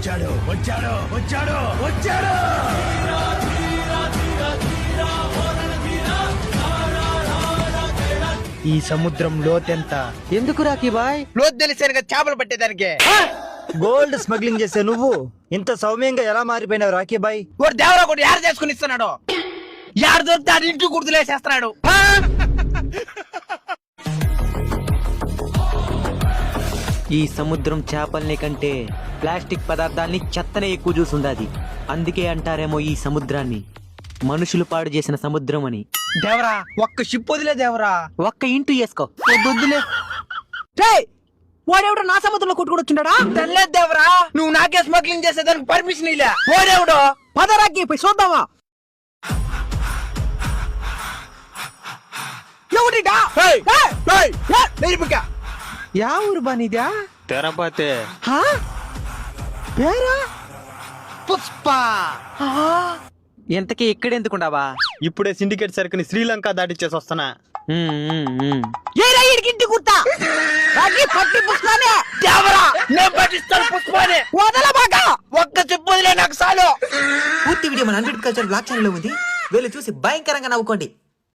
వచ్చాడు వచ్చాడు వచ్చాడు వచ్చాడు. ఈ సముద్రం లోతెంత? ఎందుకు రాకీ బాయ్? లోతు తెలిసానుగా చేపలు పట్టేదానికి. గోల్డ్ స్మగ్లింగ్ చేసే నువ్వు ఇంత సౌమ్యంగా ఎలా మారిపోయినావు రాకీ బాయ్? వాడు దేవరా కూడా యారు చేసుకుని ఇస్తున్నాడు. యారు దొరికితే అది ఇంటి గుర్తులేసేస్తున్నాడు. ఈ సముద్రం చేపల్ని కంటే ప్లాస్టిక్ పదార్థాల్ని చెత్తనే ఎక్కువ చూసుండాది. అందుకే అంటారేమో ఈ సముద్రాన్ని మనుషులు పాడు చేసిన సముద్రం అని. దేవరా ఒక్క షిప్ వదిలే దేవరా. ఒక్క ఇంటూ వేసుకో. వద్దులే. వాడెవడో నా సముద్రంలో కొట్టుకొచ్చుండా? తెల్లేదు దేవరా, నువ్వు నాకే స్మగ్లింగ్ చేసేదానికి పర్మిషన్ ఇలా. ఓడేవుడో పదరాకి పోయి చూద్దామా? ఎవరిడా? యా ఊరు బానిదా? తిరుపతి. పేరా పుష్ప. ఎంతకీ ఇక్కడెందుకుండావా? ఇప్పుడే సిండికేట్ సరుకుని శ్రీలంక దాటిచ్చేసి వస్తున్నా. ఇంటి గుర్తా పట్టి పుష్పానే. దేవరా నేను పట్టిస్తాను పుష్పానే. వదలబాగా. ఒక్క చెప్పు వదిలే నాకు చాలు. పూర్తి వీడియో మన 100 కల్చర్ బ్లాగ్ ఛానల్ లో ఉంది. వెళ్ళి చూసి భయంకరంగా నవ్వుకోండి.